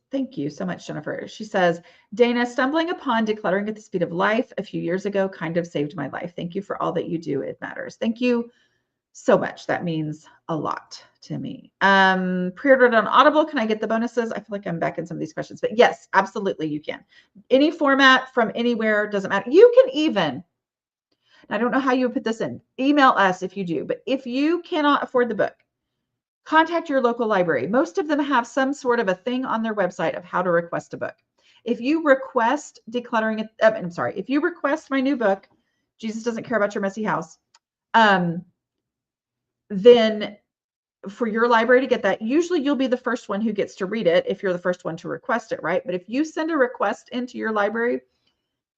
Thank you so much, Jennifer. She says, Dana, stumbling upon decluttering at the speed of life a few years ago kind of saved my life. Thank you for all that you do. It matters. Thank you so much. That means a lot to me. Pre-ordered on Audible. Can I get the bonuses? I feel like I'm back in some of these questions, but yes, absolutely you can. Any format from anywhere, doesn't matter. You can even, I don't know how you would put this in, email us if you do, but if you cannot afford the book, contact your local library. Most of them have some sort of a thing on their website of how to request a book. If you request decluttering, I'm sorry, if you request my new book, Jesus Doesn't Care About Your Messy House, then for your library to get that, usually you'll be the first one who gets to read it if you're the first one to request it, right? But if you send a request into your library,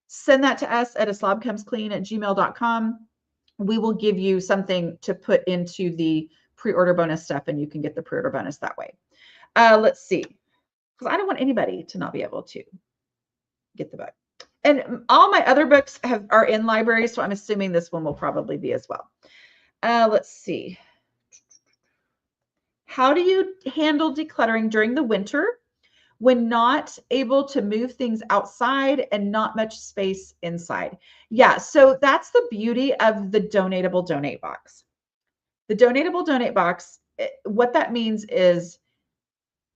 send that to us at aslobcomesclean@gmail.com. We will give you something to put into the pre-order bonus stuff, and you can get the pre-order bonus that way. Let's see, because I don't want anybody to not be able to get the book. And all my other books are in libraries, so I'm assuming this one will probably be as well. Let's see. How do you handle decluttering during the winter when not able to move things outside and not much space inside? Yeah, so that's the beauty of the donatable donate box. The donatable donate box, what that means is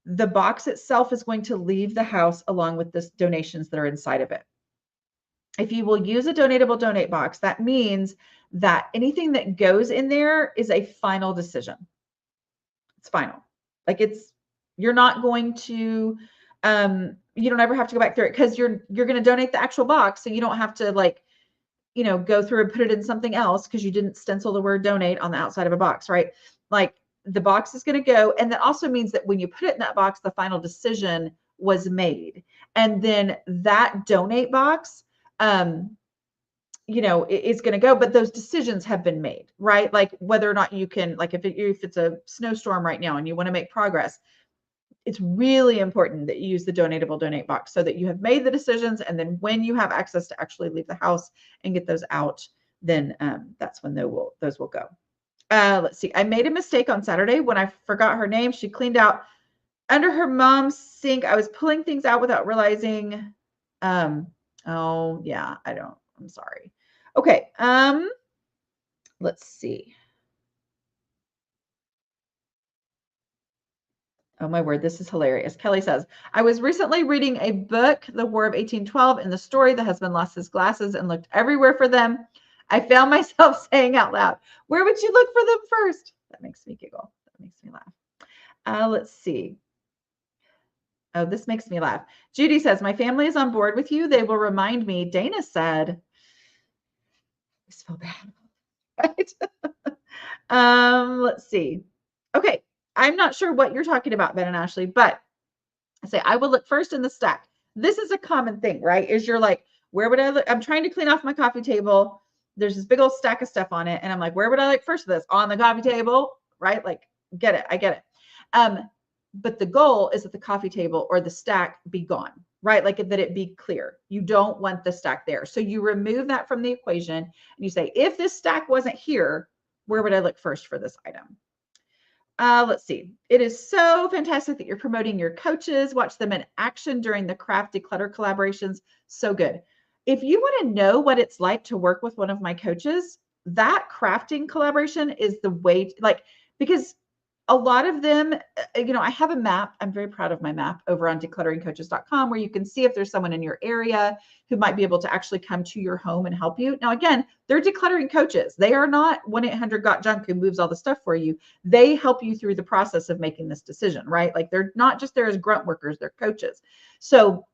the box itself is going to leave the house along with the donations that are inside of it. If you will use a donatable donate box, that means that anything that goes in there is a final decision. It's final. Like you're not going to, you don't ever have to go back through it because you're going to donate the actual box. So you don't have to go through and put it in something else because you didn't stencil the word donate on the outside of a box, right? Like the box is going to go. And that also means that when you put it in that box, the final decision was made. And then that donate box, is going to go, but those decisions have been made, right? Like whether or not you can, like if it's a snowstorm right now and you want to make progress, it's really important that you use the donatable donate box so that you have made the decisions. And then when you have access to actually leave the house and get those out, then that's when those will go. Let's see. I made a mistake on Saturday when I forgot her name. She cleaned out under her mom's sink. I was pulling things out without realizing. Oh yeah, I'm sorry. Okay. Let's see. Oh my word, this is hilarious. Kelly says, I was recently reading a book, The War of 1812. In the story, the husband lost his glasses and looked everywhere for them. I found myself saying out loud, where would you look for them first? That makes me giggle. That makes me laugh. Let's see. Oh, this makes me laugh. Judy says, my family is on board with you. They will remind me. Dana said, I just feel bad. Right? Let's see. Okay. I'm not sure what you're talking about, Ben and Ashley, but I say, I will look first in the stack. This is a common thing, right? Is you're like, where would I look? I'm trying to clean off my coffee table. There's this big old stack of stuff on it. And I'm like, where would I look first of this? On the coffee table, right? Like, get it. I get it. But the goal is that the coffee table or the stack be gone, right? Like that it be clear. You don't want the stack there. So you remove that from the equation and you say, if this stack wasn't here, where would I look first for this item? Let's see. It is so fantastic that you're promoting your coaches. Watch them in action during the craft declutter collaborations. So good. If you want to know what it's like to work with one of my coaches, that crafting collaboration is the way, because a lot of them, I have a map. I'm very proud of my map over on declutteringcoaches.com where you can see if there's someone in your area who might be able to actually come to your home and help you. Now, again, they're decluttering coaches. They are not 1-800-GOT-JUNK who moves all the stuff for you. They help you through the process of making this decision, right? Like they're not just there as grunt workers, they're coaches. So,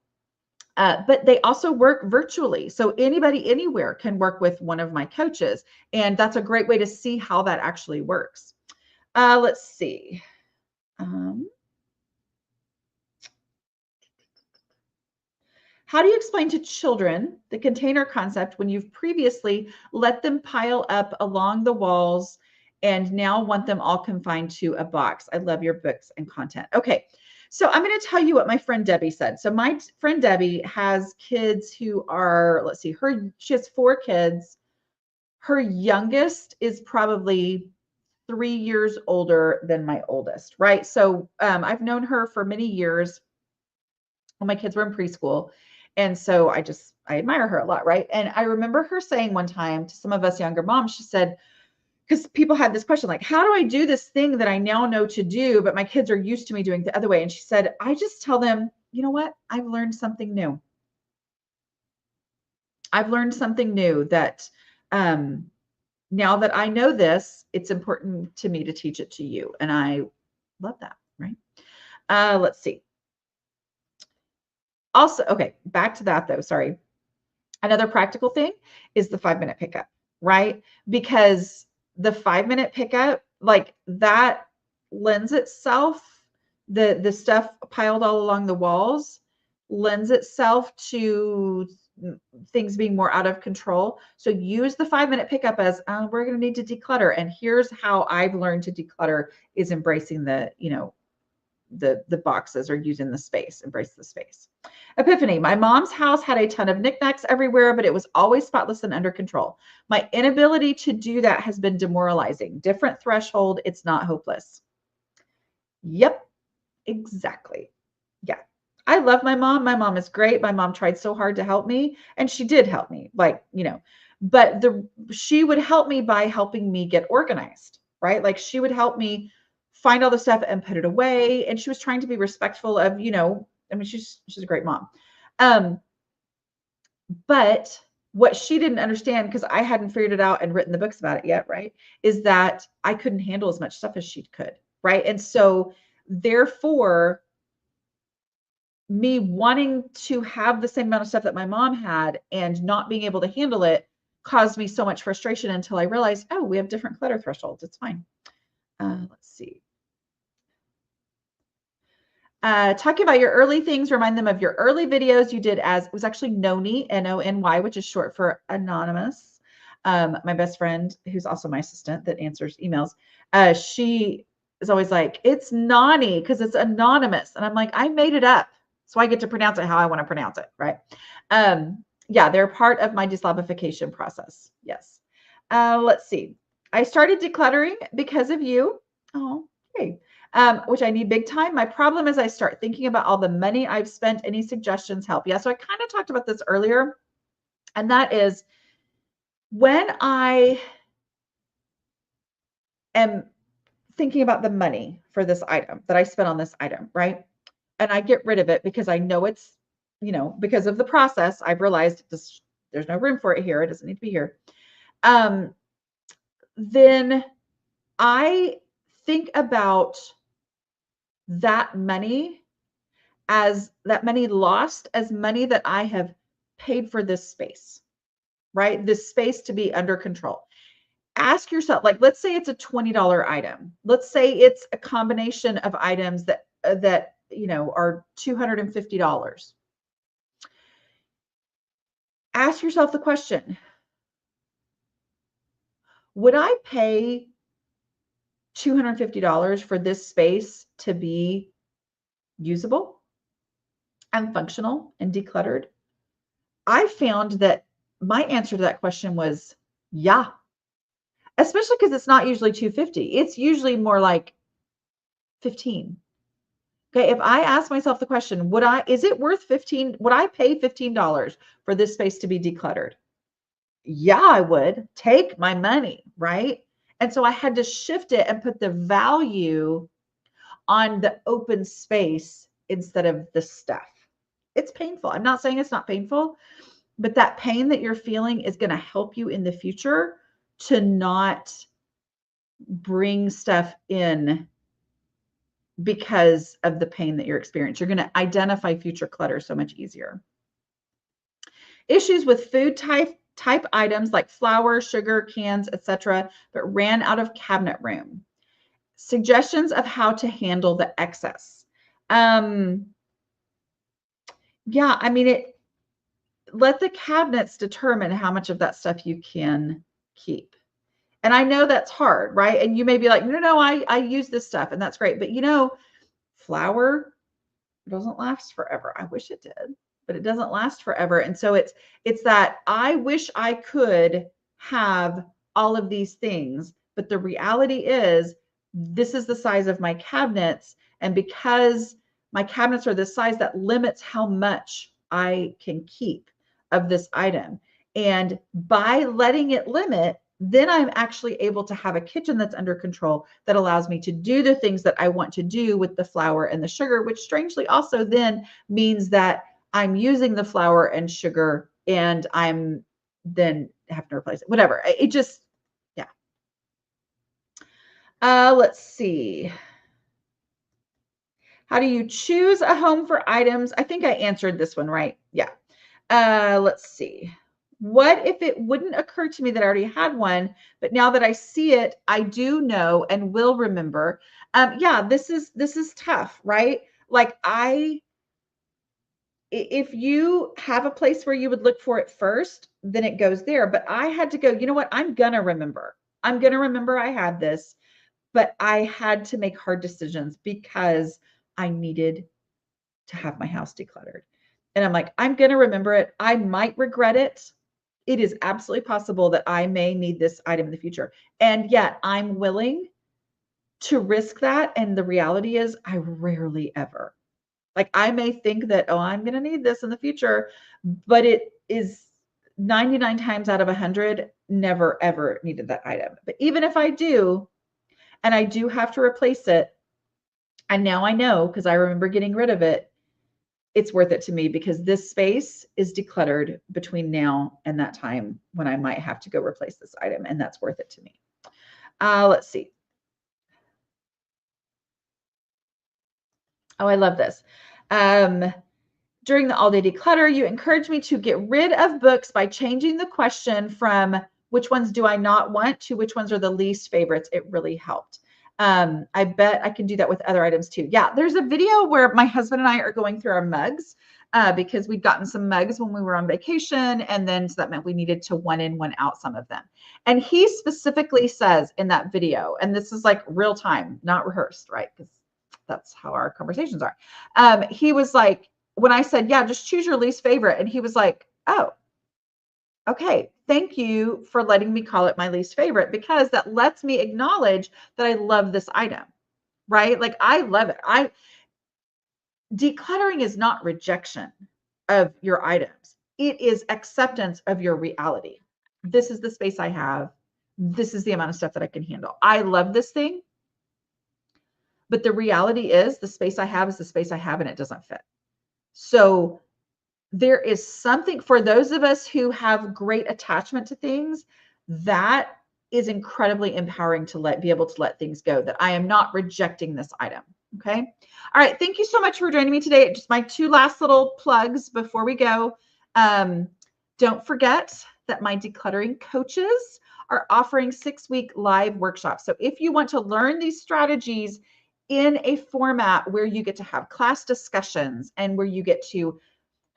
but they also work virtually. So anybody anywhere can work with one of my coaches. And that's a great way to see how that actually works. Let's see. How do you explain to children the container concept when you've previously let them pile up along the walls and now want them all confined to a box? I love your books and content. Okay, so I'm going to tell you what my friend Debbie said. So my friend Debbie has kids who are, let's see, she has 4 kids. Her youngest is probably 3 years older than my oldest, right? So I've known her for many years when my kids were in preschool. And so I admire her a lot, right? And I remember her saying one time to some of us younger moms, she said, because people had this question, like, how do I do this thing that I now know to do, but my kids are used to me doing the other way? And she said, I just tell them, you know what? I've learned something new. I've learned something new that now that I know this, it's important to me to teach it to you. And I love that, right? Let's see. Also, okay, back to that though, sorry. Another practical thing is the 5-minute pickup, right? Because the 5-minute pickup, like that lends itself, the stuff piled all along the walls lends itself to things being more out of control. So use the 5-minute pickup as we're going to need to declutter. And here's how I've learned to declutter is embracing the, the boxes or using the space, embrace the space. Epiphany. My mom's house had a ton of knickknacks everywhere, but it was always spotless and under control. My inability to do that has been demoralizing. Different threshold. It's not hopeless. Yep, exactly. Yeah. I love my mom. My mom is great. My mom tried so hard to help me, and she did help me. Like, but she would help me by helping me get organized, right? Like she would help me find all the stuff and put it away. And she was trying to be respectful of, I mean, she's a great mom. But what she didn't understand, because I hadn't figured it out and written the books about it yet, right, is that I couldn't handle as much stuff as she could, right? And so therefore, me wanting to have the same amount of stuff that my mom had and not being able to handle it caused me so much frustration until I realized, oh, we have different clutter thresholds. It's fine. Let's see. Talking about your early things, remind them of your early videos you did as, it was actually Nony, Nony, which is short for anonymous. My best friend, who's also my assistant that answers emails, she is always like, it's Nani because it's anonymous. And I'm like, I made it up. So I get to pronounce it how I want to pronounce it, right? Yeah, they're part of my deslabification process. Yes. Let's see. I started decluttering because of you. Oh, okay. Which I need big time. My problem is I start thinking about all the money I've spent. Any suggestions help? Yeah, so I kind of talked about this earlier, and that is when I am thinking about the money for this item that I spent on this item, right? And I get rid of it because I know it's, because of the process, I've realized there's no room for it here. It doesn't need to be here. Then I think about that money as that money lost as money that I have paid for this space, right? This space to be under control. Ask yourself, like, let's say it's a $20 item. Let's say it's a combination of items that are $250. Ask yourself the question, would I pay $250 for this space to be usable and functional and decluttered? I found that my answer to that question was yeah, especially because it's not usually 250. It's usually more like 15. Okay, if I ask myself the question, is it worth 15? Would I pay $15 for this space to be decluttered? Yeah, I would. Take my money, right? And so I had to shift it and put the value on the open space instead of the stuff. It's painful. I'm not saying it's not painful, but that pain that you're feeling is going to help you in the future to not bring stuff in because of the pain that you're experiencing. You're going to identify future clutter so much easier. Issues with food type items like flour, sugar, cans, etc., but ran out of cabinet room. Suggestions of how to handle the excess. Yeah, I mean, let the cabinets determine how much of that stuff you can keep. And I know that's hard, right? And you may be like, no, I use this stuff and that's great. But flour doesn't last forever. I wish it did, but it doesn't last forever. And so it's that I wish I could have all of these things, but the reality is this is the size of my cabinets. And because my cabinets are this size, that limits how much I can keep of this item. And by letting it limit, then I'm actually able to have a kitchen that's under control that allows me to do the things that I want to do with the flour and the sugar, which strangely also then means that I'm using the flour and sugar and I'm then having to replace it, whatever. It just, yeah. Let's see. How do you choose a home for items? I think I answered this one, right? Yeah. Let's see. What if it wouldn't occur to me that I already had one, but now that I see it, I do know and will remember. Yeah, this is tough, right? Like if you have a place where you would look for it first, then it goes there. But I had to go, you know what? I'm gonna remember. I'm gonna remember I had this, but I had to make hard decisions because I needed to have my house decluttered. And I'm like, I'm going to remember it. I might regret it. It is absolutely possible that I may need this item in the future. And yet I'm willing to risk that. And the reality is, I rarely ever. Like, I may think that, oh, I'm going to need this in the future, but it is 99 times out of 100, never ever needed that item. But even if I do, and I do have to replace it, and now I know because I remember getting rid of it, it's worth it to me because this space is decluttered between now and that time when I might have to go replace this item, and that's worth it to me. Let's see. Oh, I love this. During the all-day declutter, you encouraged me to get rid of books by changing the question from which ones do I not want to which ones are the least favorites. It really helped. I bet I can do that with other items too. Yeah, there's a video where my husband and I are going through our mugs because we'd gotten some mugs when we were on vacation. And then so that meant we needed to one in, one out some of them. And he specifically says in that video, and this is like real time, not rehearsed, right? Because that's how our conversations are. He was like, when I said, yeah, just choose your least favorite. And he was like, oh, okay, thank you for letting me call it my least favorite because that lets me acknowledge that I love this item, right? Like I love it. Decluttering is not rejection of your items. It is acceptance of your reality. This is the space I have. This is the amount of stuff that I can handle. I love this thing, but the reality is the space I have is the space I have and it doesn't fit. So there is something for those of us who have great attachment to things that is incredibly empowering to be able to let things go, that I am not rejecting this item. Okay. All right. Thank you so much for joining me today. Just my two last little plugs before we go. Don't forget that my decluttering coaches are offering 6-week live workshops. So if you want to learn these strategies in a format where you get to have class discussions and where you get to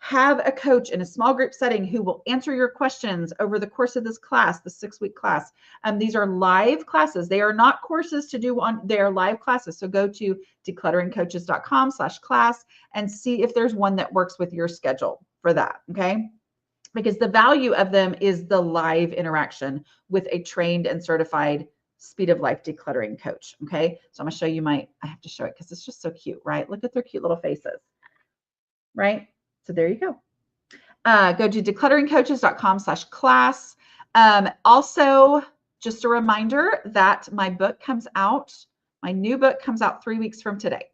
have a coach in a small group setting who will answer your questions over the course of this class, the 6-week class. These are live classes. They are not courses to do on, they are live classes. So go to declutteringcoaches.com/class and see if there's one that works with your schedule for that. Okay. Because the value of them is the live interaction with a trained and certified speed of life decluttering coach. Okay. So I'm going to show you I have to show it because it's just so cute, right? Look at their cute little faces, right? So there you go. Go to declutteringcoaches.com/class. Also, just a reminder that my book comes out, my new book comes out 3 weeks from today.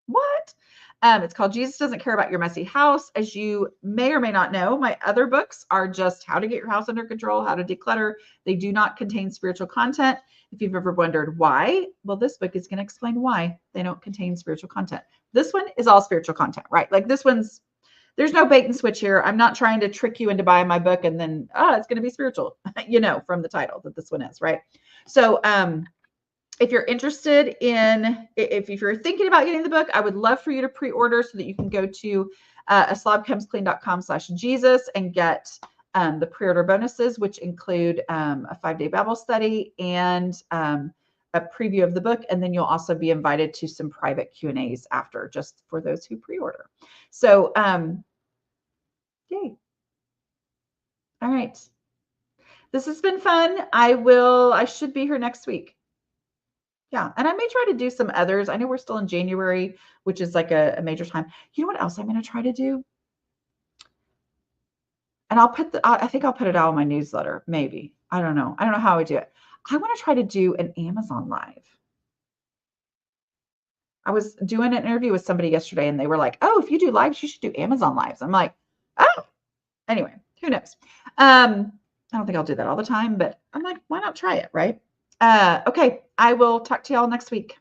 What? It's called Jesus Doesn't Care About Your Messy House. As you may or may not know, my other books are just how to get your house under control, how to declutter. They do not contain spiritual content. If you've ever wondered why, well, this book is going to explain why they don't contain spiritual content. This one is all spiritual content, right? Like this one's, there's no bait and switch here. I'm not trying to trick you into buying my book and then, it's going to be spiritual, you know, from the title that this one is, right? So, if you're interested in, if you're thinking about getting the book, I would love for you to pre-order so that you can go to aslobcomesclean.com/Jesus and get the pre-order bonuses, which include a 5-day Bible study and a preview of the book. And then you'll also be invited to some private Q&As after, just for those who pre-order. So, yay. All right. This has been fun. I should be here next week. Yeah. And I may try to do some others. I know we're still in January, which is like a major time. You know what else I'm going to try to do? And I think I'll put it out on my newsletter. Maybe. I don't know. I don't know how I do it. I want to try to do an Amazon Live. I was doing an interview with somebody yesterday and they were like, oh, if you do lives, you should do Amazon Lives. I'm like, oh, anyway, who knows? I don't think I'll do that all the time, but I'm like, why not try it? Right. Okay. I will talk to y'all next week.